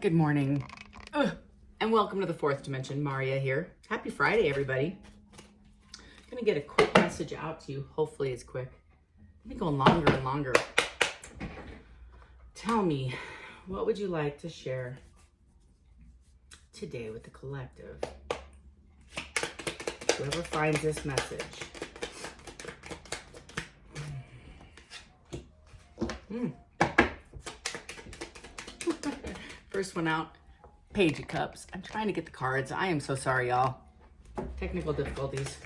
Good morning. And welcome to the fourth dimension. Maria here. Happy Friday, everybody. I'm going to get a quick message out to you. Hopefully it's quick. I've been going longer and longer. Tell me, what would you like to share today with the collective? Whoever finds this message. First one out, Page of Cups. I'm trying to get the cards. I am so sorry, y'all. Technical difficulties.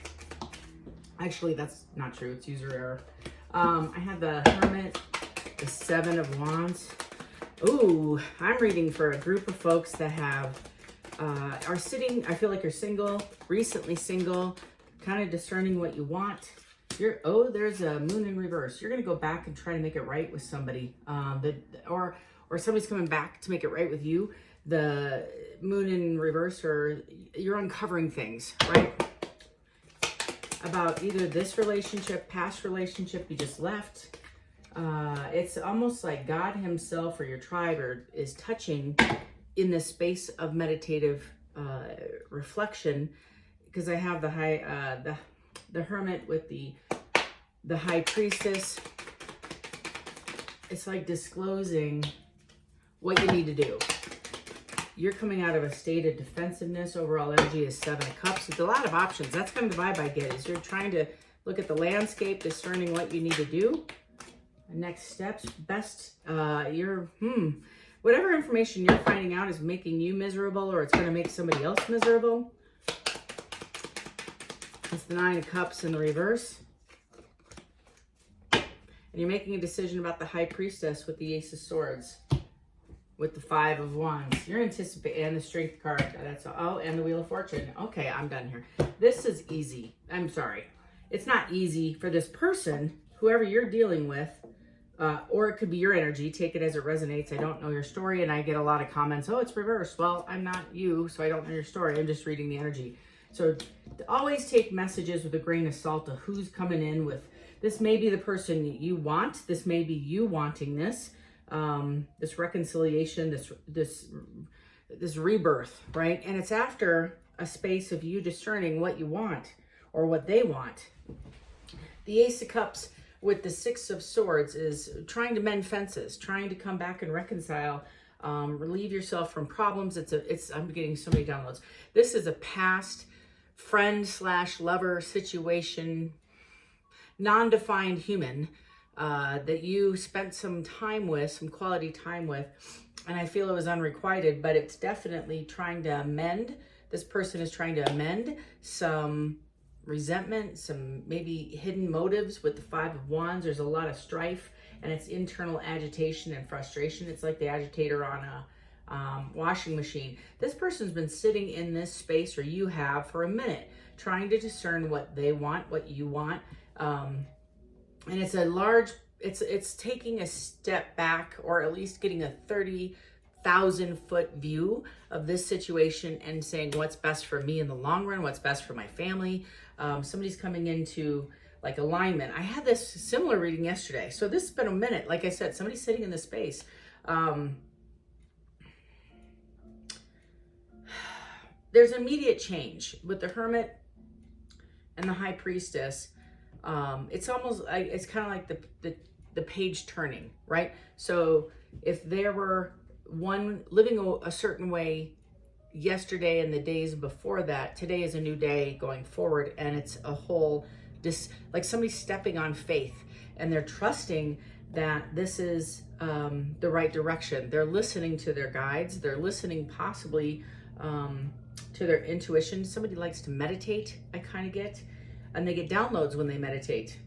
Actually, that's not true. It's user error. I have the Hermit, the Seven of Wands. Ooh, I'm reading for a group of folks that have, are sitting, I feel like you're single, recently single, kind of discerning what you want. There's a Moon in reverse. You're going to go back and try to make it right with somebody, or somebody's coming back to make it right with you. The Moon in reverse, or you're uncovering things, right? About either this relationship, past relationship you just left. It's almost like God himself or your tribe is touching in this space of meditative reflection, because I have the Hermit with the High Priestess. It's like disclosing what you need to do. You're coming out of a state of defensiveness. Overall energy is Seven of Cups. It's a lot of options. That's kind of the vibe I get, is you're trying to look at the landscape, discerning what you need to do. Next steps, whatever information you're finding out is making you miserable, or it's going to make somebody else miserable. It's the Nine of Cups in the reverse. And you're making a decision about the High Priestess with the Ace of Swords. With the Five of Wands. You're anticipating, and the Strength card. And the Wheel of Fortune. Okay, I'm done here. This is easy. I'm sorry. It's not easy for this person, whoever you're dealing with, or it could be your energy. Take it as it resonates. I don't know your story, and I get a lot of comments, oh, it's reversed. Well, I'm not you, so I don't know your story. I'm just reading the energy. So always take messages with a grain of salt of who's coming in with. This may be the person you want. This may be you wanting this. This reconciliation, this rebirth, right? And it's after a space of you discerning what you want or what they want. The Ace of Cups with the Six of Swords is trying to mend fences, trying to come back and reconcile, relieve yourself from problems. I'm getting so many downloads. This is a past friend/lover situation, non-defined human, that you spent some time with, some quality time with, and I feel it was unrequited, but it's definitely trying to amend. This person is trying to amend some resentment, some maybe hidden motives with the Five of Wands. There's a lot of strife, and it's internal agitation and frustration. It's like the agitator on a washing machine. This person's been sitting in this space, or you have, for a minute, trying to discern what they want, what you want. And it's it's taking a step back, or at least getting a 30,000 foot view of this situation and saying what's best for me in the long run, what's best for my family. Somebody's coming into like alignment. I had this similar reading yesterday. So this has been a minute. Like I said, somebody's sitting in this space. There's immediate change with the Hermit and the High Priestess. It's almost like, it's kind of like the page turning, right? So if there were one living a certain way yesterday and the days before that, today is a new day going forward, and it's a whole, like somebody stepping on faith, and they're trusting that this is the right direction. They're listening to their guides. They're listening possibly to their intuition. Somebody likes to meditate, I kind of get. And they get downloads when they meditate.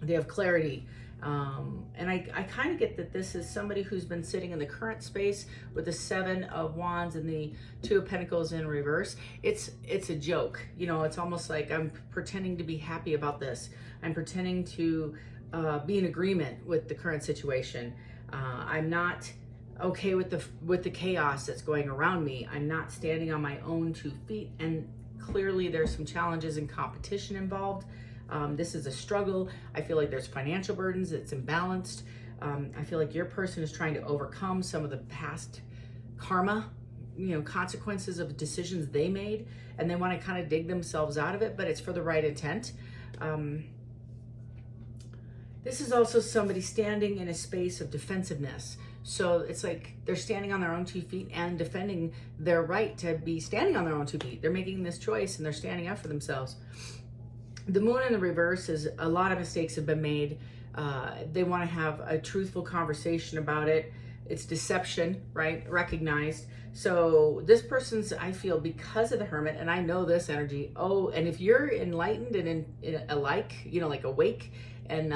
They have clarity. And I kind of get that this is somebody who's been sitting in the current space with the Seven of Wands and the Two of Pentacles in reverse. It's a joke. You know, it's almost like I'm pretending to be happy about this. I'm pretending to be in agreement with the current situation. I'm not okay with the chaos that's going around me. I'm not standing on my own 2 feet, and clearly there's some challenges and competition involved. This is a struggle. I feel like there's financial burdens. It's imbalanced. I feel like your person is trying to overcome some of the past karma, consequences of decisions they made, and they want to kind of dig themselves out of it, but it's for the right intent. This is also somebody standing in a space of defensiveness. So it's like they're standing on their own 2 feet and defending their right to be standing on their own 2 feet. They're making this choice and they're standing up for themselves. The moon in the reverse is a lot of mistakes have been made. They want to have a truthful conversation about it. It's deception, right? Recognized. So this person's, I feel, because of the Hermit, and I know this energy. Oh, and if you're enlightened and in alike, like awake and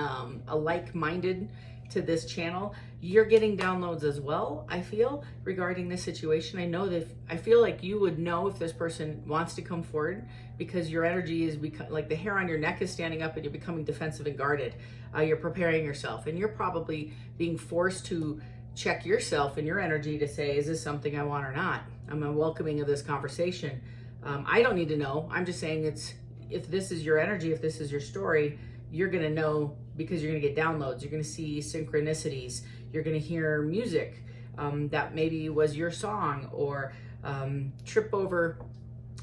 alike-minded to this channel, you're getting downloads as well, I feel, regarding this situation. I feel like you would know if this person wants to come forward, because your energy is like the hair on your neck is standing up and you're becoming defensive and guarded. You're preparing yourself, and you're probably being forced to check yourself and your energy to say, is this something I want or not? I'm a welcoming of this conversation. I don't need to know. I'm just saying if this is your energy, if this is your story, you're going to know, because you're going to get downloads. You're going to see synchronicities. You're going to hear music that maybe was your song, or trip over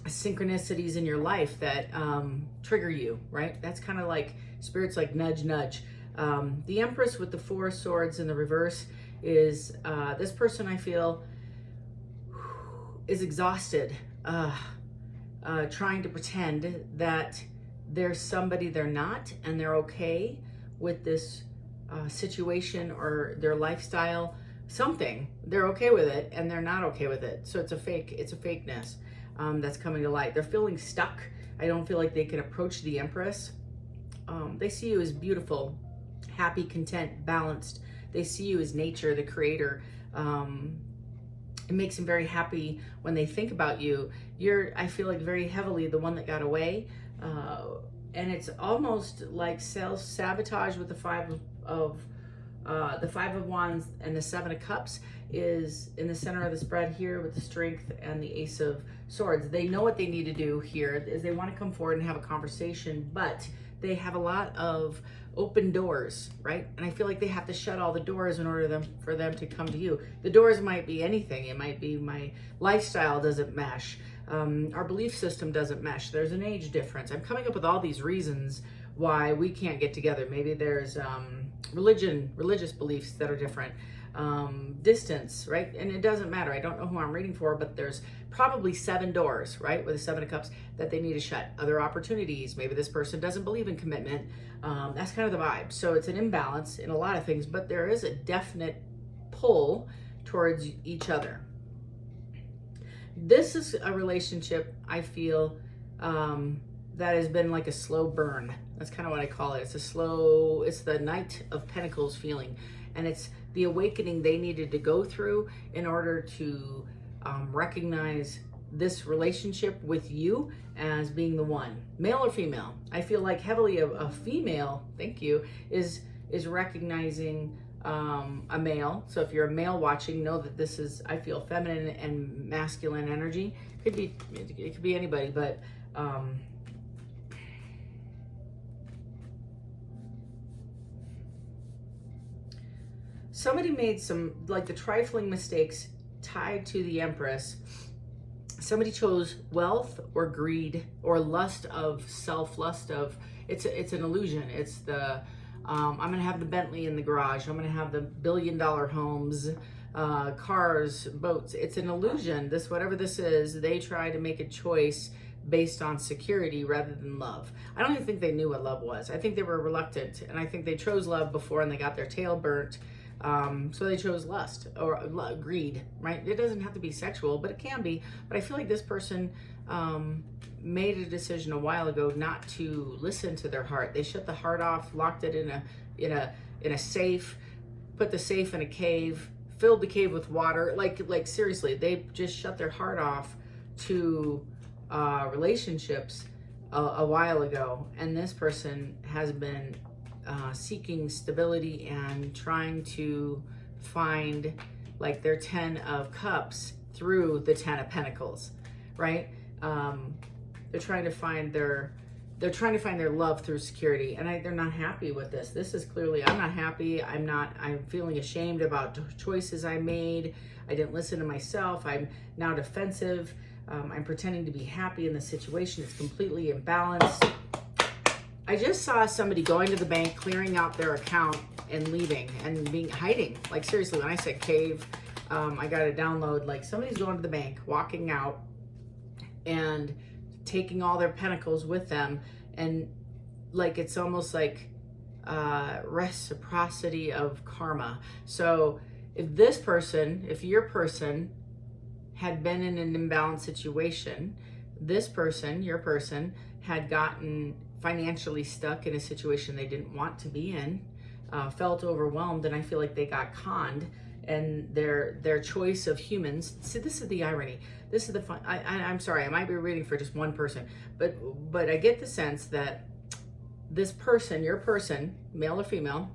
synchronicities in your life that trigger you, right? That's kind of like spirits, like nudge, nudge. The Empress with the 4 swords in the reverse is this person, I feel, is exhausted, trying to pretend that there's somebody they're not, and they're okay with this situation or their lifestyle, something. They're okay with it and they're not okay with it. So it's a fakeness that's coming to light. They're feeling stuck. I don't feel like they can approach the Empress. They see you as beautiful, happy, content, balanced. They see you as nature, the creator. It makes them very happy when they think about you. You're, I feel like, very heavily the one that got away. And it's almost like self-sabotage with the five of Wands, and the 7 of Cups is in the center of the spread here with the Strength and the Ace of Swords. They know what they need to do here is they want to come forward and have a conversation, but they have a lot of open doors, right? And I feel like they have to shut all the doors in order for them to come to you. The doors might be anything. It might be my lifestyle doesn't mesh. Our belief system doesn't mesh. There's an age difference. I'm coming up with all these reasons why we can't get together. Maybe there's religious beliefs that are different, distance, right? And it doesn't matter. I don't know who I'm reading for, but there's probably 7 doors, right, with the 7 of Cups that they need to shut. Other opportunities. Maybe this person doesn't believe in commitment. That's kind of the vibe. So it's an imbalance in a lot of things, but there is a definite pull towards each other. This is a relationship, I feel, that has been like a slow burn. That's kind of what I call it. It's the Knight of Pentacles feeling. And it's the awakening they needed to go through in order to recognize this relationship with you as being the one. Male or female? I feel like heavily a female, thank you, is recognizing a male. So if you're a male watching, know that this is, I feel, feminine and masculine energy. It could be anybody, but somebody made some, like, the trifling mistakes tied to the Empress. Somebody chose wealth or greed or lust of self, lust of, it's an illusion. It's the I'm going to have the Bentley in the garage. I'm going to have the $1 billion homes, cars, boats. It's an illusion. Whatever this is, they try to make a choice based on security rather than love. I don't even think they knew what love was. I think they were reluctant, and I think they chose love before and they got their tail burnt. So they chose lust or greed, right? It doesn't have to be sexual, but it can be. But I feel like this person made a decision a while ago not to listen to their heart. They shut the heart off, locked it in a safe, put the safe in a cave, filled the cave with water. Like seriously, they just shut their heart off to relationships a while ago. And this person has been seeking stability and trying to find like their 10 of Cups through the 10 of Pentacles, right? They're trying to find their they're trying to find their love through security, and they're not happy with this. This is clearly, I'm not happy. I'm feeling ashamed about choices I made. I didn't listen to myself. I'm now defensive. I'm pretending to be happy in the situation. It's completely imbalanced. I just saw somebody going to the bank, clearing out their account and leaving and hiding. Like seriously, when I said cave, I got a download, like somebody's going to the bank, walking out and taking all their pentacles with them. And like, it's almost like reciprocity of karma. So if your person had been in an imbalanced situation, your person had gotten financially stuck in a situation they didn't want to be in, felt overwhelmed, and I feel like they got conned, and their choice of humans. See, this is the irony. This is the fun. I'm sorry, I might be reading for just one person, but I get the sense that this person, your person, male or female,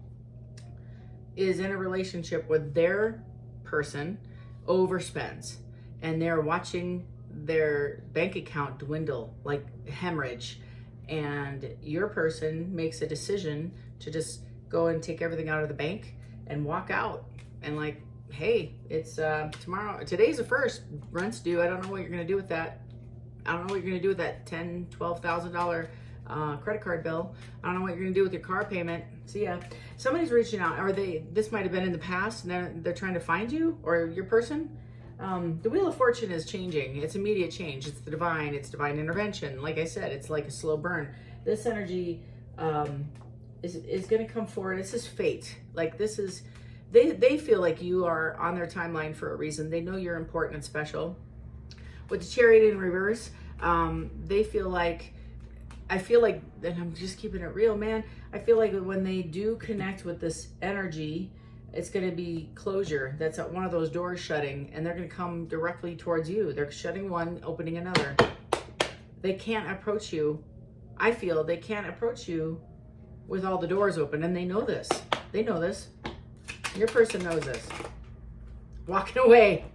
is in a relationship with their person, overspends, and they're watching their bank account dwindle, like hemorrhage. And your person makes a decision to just go and take everything out of the bank and walk out. And like, hey, it's tomorrow. Today's the first. Rent's due. I don't know what you're going to do with that. I don't know what you're going to do with that $10,000, $12,000 credit card bill. I don't know what you're going to do with your car payment. See ya. Somebody's reaching out. This might have been in the past, and they're trying to find you or your person. The Wheel of Fortune is changing. It's immediate change. It's divine intervention. Like I said, it's like a slow burn. This energy is going to come forward. This is fate. Like this is, they feel like you are on their timeline for a reason. They know you're important and special. With the Chariot in reverse, they feel like, I feel like, and I'm just keeping it real, man. I feel like when they do connect with this energy, it's going to be closure. That's one of those doors shutting, and they're going to come directly towards you. They're shutting one, opening another. They can't approach you. I feel they can't approach you with all the doors open, and they know this. They know this. Your person knows this. Walking away.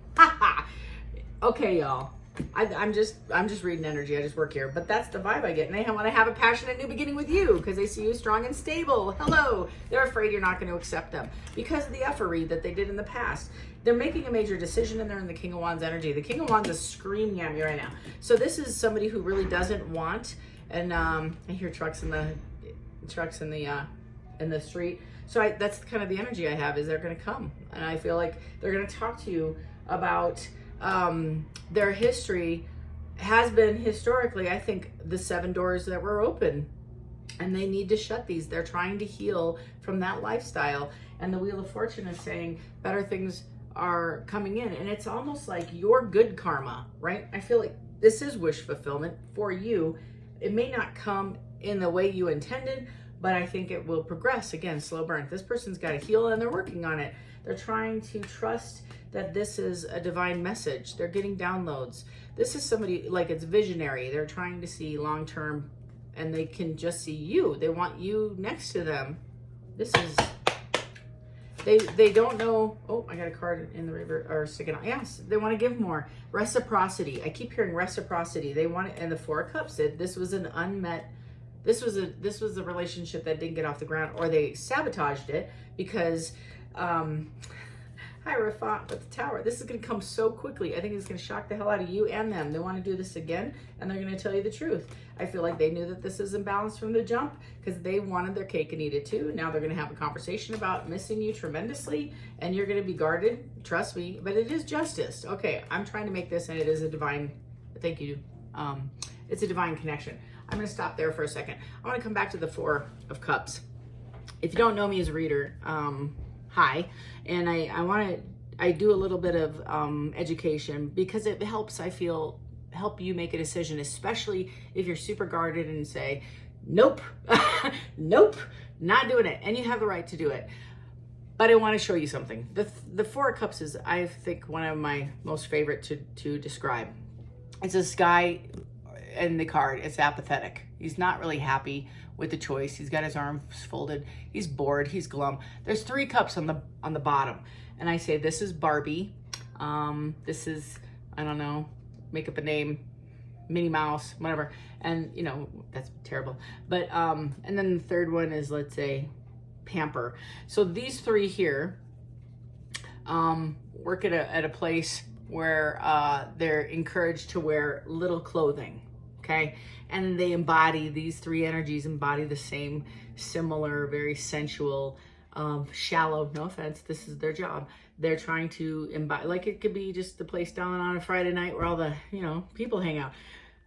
Okay, y'all. I'm just reading energy. I just work here, but that's the vibe I get. And they want to have a passionate new beginning with you because they see you strong and stable. Hello. They're afraid you're not going to accept them because of the effery that they did in the past. They're making a major decision, and they're in the King of Wands energy. The King of Wands is screaming at me right now. So this is somebody who really doesn't want. And I hear trucks in the street. So that's kind of the energy I have, is they're going to come, and I feel like they're going to talk to you about their history has been historically, I think, the 7 doors that were open, and they need to shut these. They're trying to heal from that lifestyle, and the Wheel of Fortune is saying better things are coming in, and it's almost like your good karma, right? I feel like this is wish fulfillment for you. It may not come in the way you intended, but I think it will progress. Again, slow burn. This person's got to heal, and they're working on it. They're trying to trust that this is a divine message. They're getting downloads. This is somebody, like, it's visionary. They're trying to see long-term, and they can just see you. They want you next to them. This is, they don't know. Oh, I got a card in the river, or sticking out. Yes, they want to give more. Reciprocity. I keep hearing reciprocity. They want it, and the 4 of Cups, this was an unmet, this was a relationship that didn't get off the ground, or they sabotaged it because, hi, Rafat with the Tower. This is going to come so quickly. I think it's going to shock the hell out of you and them. They want to do this again, and they're going to tell you the truth. I feel like they knew that this is imbalanced from the jump because they wanted their cake and eat it too. Now they're going to have a conversation about missing you tremendously, and you're going to be guarded. Trust me, but it is justice. Okay, I'm trying to make this, and it is a divine, thank you. It's a divine connection. I'm going to stop there for a second. I want to come back to the 4 of Cups. If you don't know me as a reader, hi, and I do a little bit of education because it helps, I feel, help you make a decision, especially if you're super guarded and say, nope, nope, not doing it, and you have the right to do it. But I want to show you something. The 4 of Cups is, I think, one of my most favorite to describe. It's this guy in the card. It's apathetic. He's not really happy with the choice. He's got his arms folded. He's bored. He's glum. There's 3 cups on the bottom, and I say this is Barbie. This is, I don't know, make up a name. Minnie Mouse, whatever. And, you know, that's terrible. But, and then the third one is, let's say, pamper. So these three here work at a place where they're encouraged to wear little clothing, okay? And they embody, these three energies embody the same similar, very sensual, shallow, no offense, this is their job. They're trying to embody, like it could be just the place down on a Friday night where all the, you know, people hang out.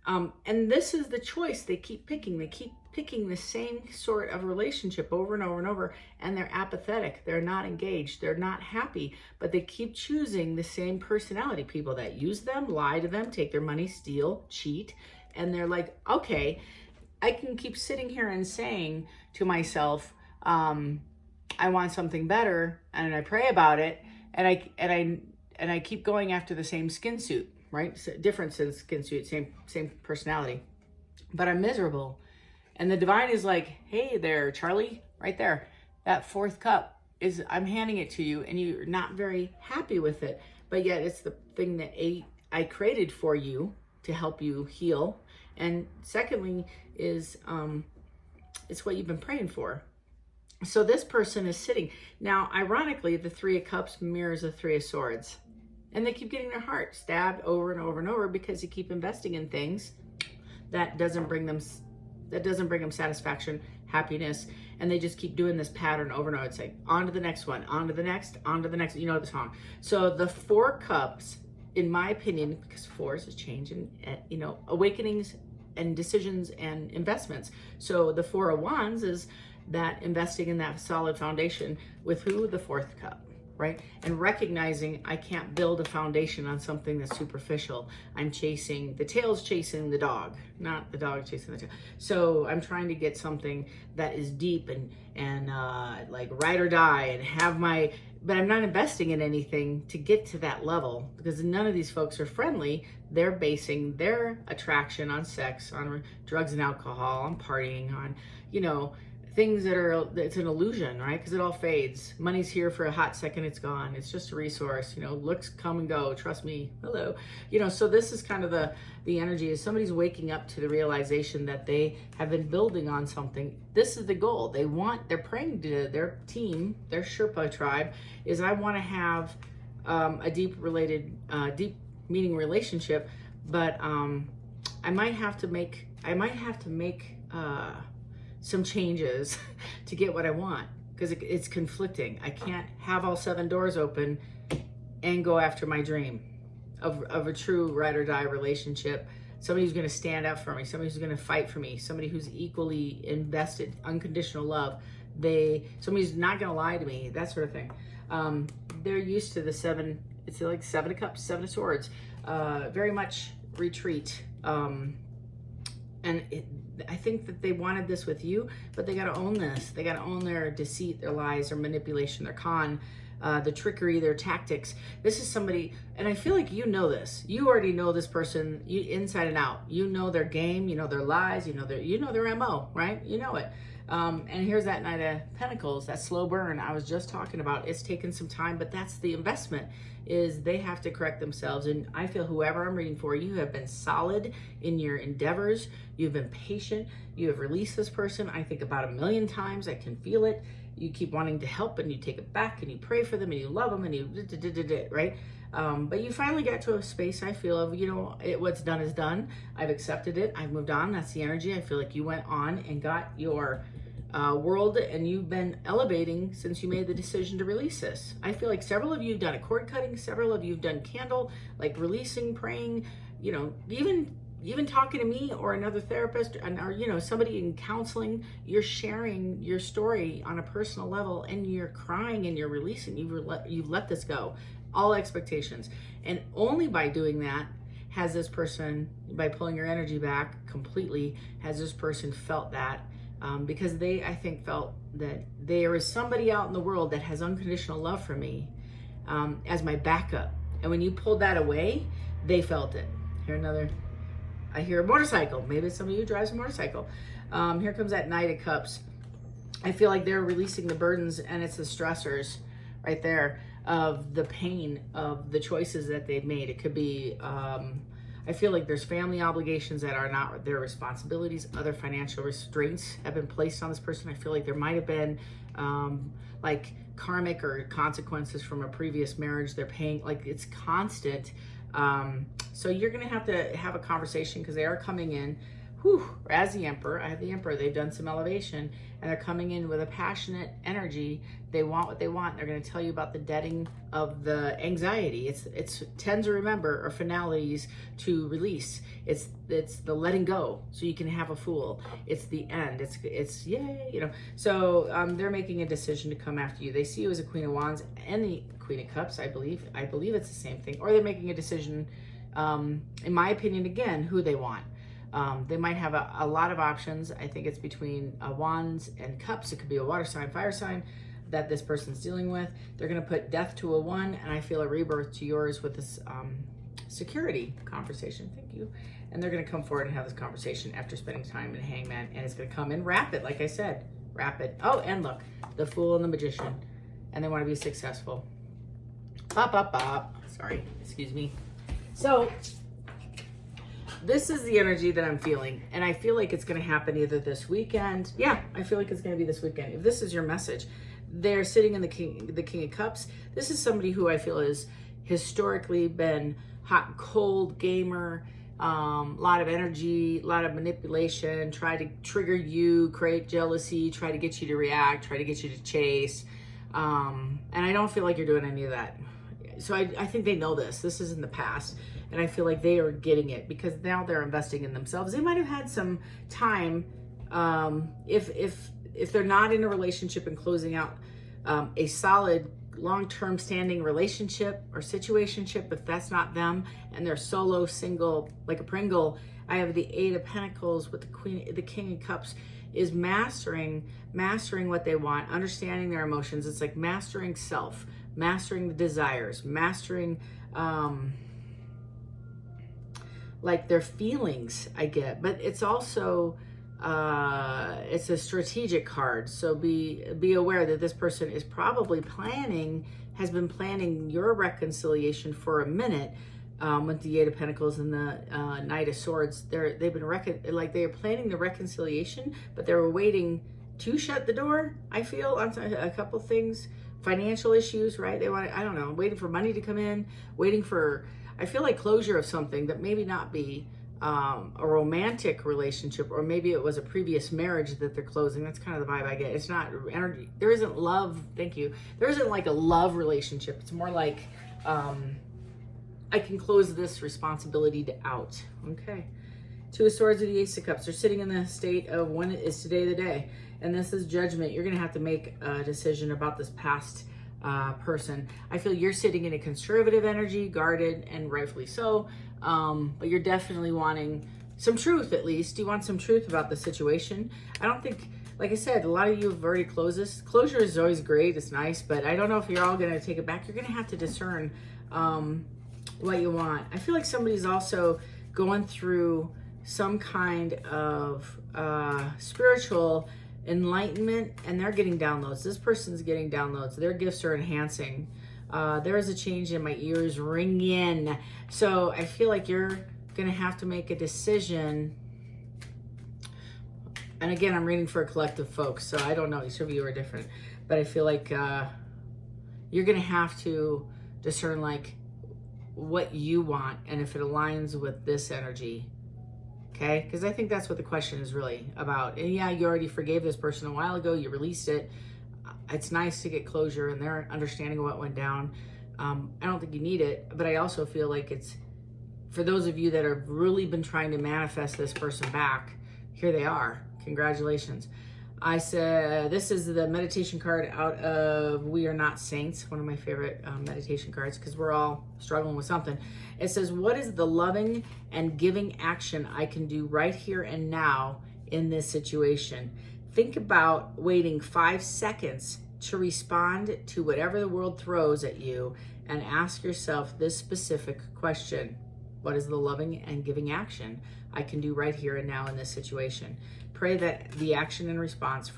And this is the choice they keep picking. They keep picking the same sort of relationship over and over and over, and they're apathetic. They're not engaged. They're not happy, but they keep choosing the same personality. People that use them, lie to them, take their money, steal, cheat. And they're like, okay, I can keep sitting here and saying to myself, I want something better, and I pray about it, and I keep going after the same skin suit, right? So difference in skin suit, same personality, but I'm miserable. And the divine is like, hey there, Charlie, right there. That fourth cup is, I'm handing it to you, and you're not very happy with it, but yet it's the thing that I created for you to help you heal. And secondly is, it's what you've been praying for. So this person is sitting. Now, ironically, the Three of Cups mirrors the Three of Swords. And they keep getting their heart stabbed over and over and over because you keep investing in things that doesn't bring them satisfaction, happiness, and they just keep doing this pattern over and over. It's like, on to the next one, on to the next, on to the next. You know the song. So the Four Cups, in my opinion, because fours is change and, you know, awakenings and decisions and investments. So the Four of Wands is that investing in that solid foundation with who? The fourth cup, right? And recognizing I can't build a foundation on something that's superficial. I'm chasing, the tail's chasing the dog, not the dog chasing the tail. So I'm trying to get something that is deep and like ride or die and have my, but I'm not investing in anything to get to that level because none of these folks are friendly. They're basing their attraction on sex, on drugs and alcohol, on partying, on, you know, things that are, it's an illusion, right? Because it all fades. Money's here for a hot second, it's gone. It's just a resource, you know, looks come and go, trust me, hello. You know, so this is kind of the energy is somebody's waking up to the realization that they have been building on something. This is the goal. They're praying to their team, their Sherpa tribe, is I want to have a deep meaning relationship, but I might have to make some changes to get what I want because it's conflicting. I can't have all 7 doors open and go after my dream of a true ride or die relationship. Somebody who's going to stand up for me, somebody who's going to fight for me, somebody who's equally invested, unconditional love. Somebody who's not going to lie to me, that sort of thing. They're used to the 7, it's like 7 of Cups, 7 of Swords, very much retreat. I think that they wanted this with you, but they got to own this. They got to own their deceit, their lies, their manipulation, their con, the trickery, their tactics. This is somebody, and I feel like you know this. You already know this person inside and out. You know their game, you know their lies, you know their MO, right? You know it. And here's that Knight of Pentacles, that slow burn I was just talking about. It's taken some time, but that's the investment, is they have to correct themselves. And I feel whoever I'm reading for, you have been solid in your endeavors. You've been patient. You have released this person, I think about 1,000,000 times. I can feel it. You keep wanting to help and you take it back and you pray for them and you love them and you right? But you finally got to a space, I feel, of, you know, what's done is done. I've accepted it. I've moved on. That's the energy. I feel like you went on and got your world, and you've been elevating since you made the decision to release this. I feel like several of you have done a cord cutting, several of you have done candle, like releasing, praying, you know, even talking to me or another therapist, or, you know, somebody in counseling. You're sharing your story on a personal level and you're crying and you're releasing. You've let this go, all expectations. And only by doing that has this person, by pulling your energy back completely, has this person felt that. Because I think, felt that there is somebody out in the world that has unconditional love for me as my backup. And when you pulled that away, they felt it. I hear a motorcycle. Maybe somebody who drives a motorcycle. Here comes that Knight of Cups. I feel like they're releasing the burdens, and it's the stressors right there of the pain of the choices that they've made. It could be I feel like there's family obligations that are not their responsibilities. Other financial restraints have been placed on this person. I feel like there might have been like karmic or consequences from a previous marriage. They're paying, like it's constant. So you're going to have a conversation because they are coming in. As the Emperor, I have the Emperor. They've done some elevation and they're coming in with a passionate energy. They want what they want. They're going to tell you about the deading of the anxiety. It's tend to remember, or finalities to release. It's the letting go so you can have a Fool. It's the end. It's yay, you know. So they're making a decision to come after you. They see you as a Queen of Wands and the Queen of Cups. I believe it's the same thing. Or they're making a decision, in my opinion, again, who they want. They might have a lot of options. I think it's between Wands and Cups. It could be a water sign, fire sign that this person's dealing with. They're going to put death to a 1, and I feel a rebirth to yours with this security conversation. Thank you. And they're going to come forward and have this conversation after spending time in Hangman, and it's going to come in rapid, like I said, rapid. Oh, and look, the Fool and the Magician, and they want to be successful. Sorry, excuse me. So this is the energy that I'm feeling, and I feel like it's going to happen either this weekend. Yeah, I feel like it's going to be this weekend. If this is your message, they're sitting in the King of Cups. This is somebody who I feel has historically been hot and cold gamer, lot of energy, a lot of manipulation, try to trigger you, create jealousy, try to get you to react, try to get you to chase. And I don't feel like you're doing any of that. So I think they know this. This is in the past. And I feel like they are getting it because now they're investing in themselves. They might have had some time, if they're not in a relationship and closing out a solid long-term standing relationship or situationship, if that's not them and they're solo, single, like a Pringle. I have the 8 of Pentacles with the King of Cups is mastering what they want, understanding their emotions. It's like mastering self, mastering the desires, mastering like their feelings, I get. But it's also it's a strategic card, so be aware that this person is probably has been planning your reconciliation for a minute. With the 8 of Pentacles and the Knight of Swords, they've been they are planning the reconciliation, but they were waiting to shut the door. I feel on a couple things, financial issues, right? They want, I don't know, waiting for money to come in, waiting for, I feel like closure of something that maybe not be a romantic relationship, or maybe it was a previous marriage that they're closing. That's kind of the vibe I get. It's not energy. There isn't love. Thank you. There isn't like a love relationship. It's more like I can close this responsibility out. Okay. 2 of Swords and the Ace of Cups. They're sitting in the state of when is today the day, and this is judgment. You're going to have to make a decision about this past person. I feel you're sitting in a conservative energy, guarded, and rightfully so. But you're definitely wanting some truth, at least. You want some truth about the situation. I don't think, like I said, a lot of you have already closed this. Closure is always great. It's nice, but I don't know if you're all going to take it back. You're going to have to discern what you want. I feel like somebody's also going through some kind of spiritual enlightenment, and they're getting downloads. This person's getting downloads. Their gifts are enhancing. There is a change in my ears ringing. So I feel like you're going to have to make a decision. And again, I'm reading for a collective folks, so I don't know. Each of you are different. But I feel like you're going to have to discern like what you want and if it aligns with this energy. Okay? Because I think that's what the question is really about. And yeah, you already forgave this person a while ago. You released it. It's nice to get closure and their understanding of what went down. I don't think you need it, but I also feel like it's for those of you that have really been trying to manifest this person back. Here they are. Congratulations. I said this is the meditation card out of We Are Not Saints, one of my favorite meditation cards, because we're all struggling with something. It says, what is the loving and giving action I can do right here and now in this situation? Think about waiting 5 seconds to respond to whatever the world throws at you and ask yourself this specific question. What is the loving and giving action I can do right here and now in this situation? Pray that the action and response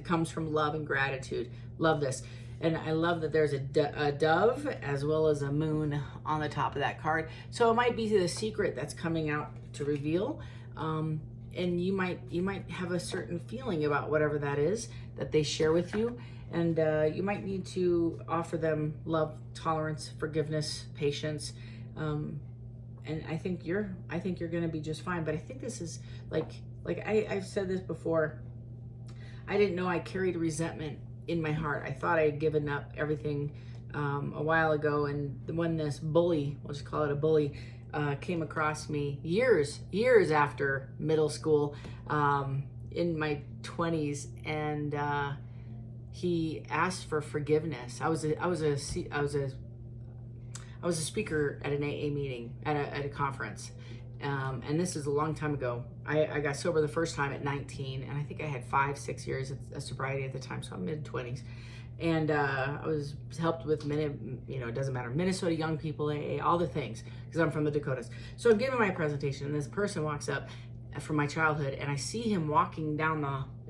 comes from love and gratitude. Love this. And I love that there's a dove as well as a moon on the top of that card. So it might be the secret that's coming out to reveal. And you might have a certain feeling about whatever that is that they share with you. And you might need to offer them love, tolerance, forgiveness, patience. And I think you're going to be just fine. But I think this is like I've said this before. I didn't know I carried resentment in my heart. I thought I had given up everything a while ago. And when this bully, we'll just call it a bully, came across me years after middle school, in my 20s, and he asked for forgiveness. I was a speaker at an AA meeting at a conference, and this is a long time ago. I got sober the first time at 19, and I think I had 5-6 years of sobriety at the time, so I'm mid-20s. And I was helped with it doesn't matter, Minnesota Young People AA, all the things, because I'm from the Dakotas. So I'm giving my presentation, and this person walks up from my childhood, and I see him walking down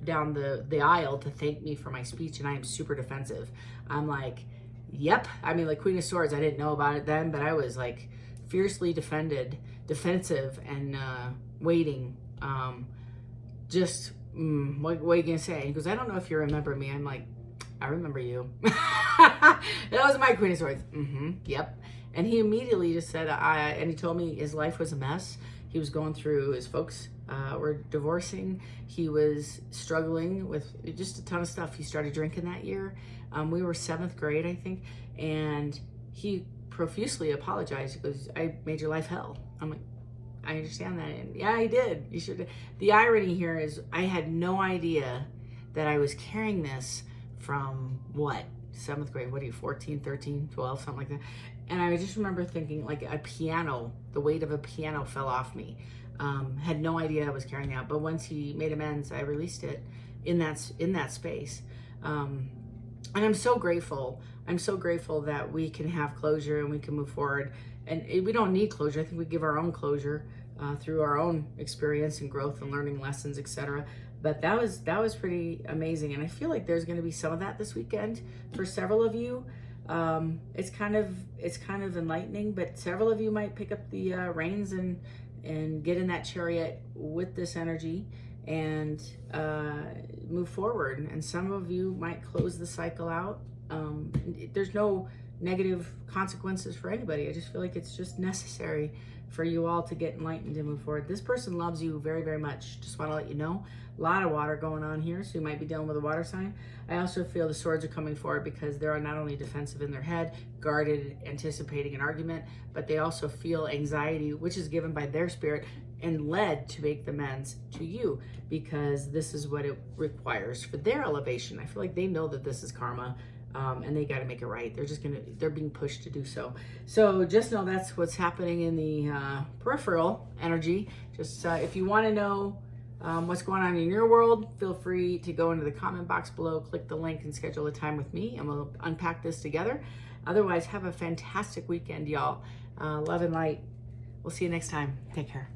the aisle to thank me for my speech, and I am super defensive. I'm like, yep. I mean, like Queen of Swords, I didn't know about it then, but I was like fiercely defensive, and waiting. What are you gonna say? He goes, I don't know if you remember me. I'm like, I remember you. That was my Queen of Swords. Yep. And he immediately just said, and he told me his life was a mess. He was going through, his folks were divorcing. He was struggling with just a ton of stuff. He started drinking that year. We were 7th grade, I think. And he profusely apologized. He goes, I made your life hell. I'm like, I understand that. And yeah, I did. You should. The irony here is I had no idea that I was carrying this from what? 7th grade, what are you, 14, 13, 12, something like that. And I just remember thinking like a piano, the weight of a piano fell off me. Had no idea I was carrying out. But once he made amends, I released it in that space. And I'm so grateful. I'm so grateful that we can have closure and we can move forward. And we don't need closure. I think we give our own closure through our own experience and growth and learning lessons, etc. But that was pretty amazing, and I feel like there's going to be some of that this weekend for several of you. It's kind of enlightening, but several of you might pick up the reins and get in that chariot with this energy and move forward. And some of you might close the cycle out. There's no negative consequences for anybody. I just feel like it's just necessary for you all to get enlightened and move forward. This person loves you very, very much. Just want to let you know. A lot of water going on here, so you might be dealing with a water sign. I also feel the swords are coming forward because they're not only defensive in their head, guarded, anticipating an argument, but they also feel anxiety, which is given by their spirit and led to make the amends to you, because this is what it requires for their elevation. I feel like they know that this is karma. And they got to make it right. They're being pushed to do so. So just know that's what's happening in the peripheral energy. Just if you want to know what's going on in your world, feel free to go into the comment box below, click the link and schedule a time with me, and we'll unpack this together. Otherwise, have a fantastic weekend, y'all. Love and light. We'll see you next time. Take care.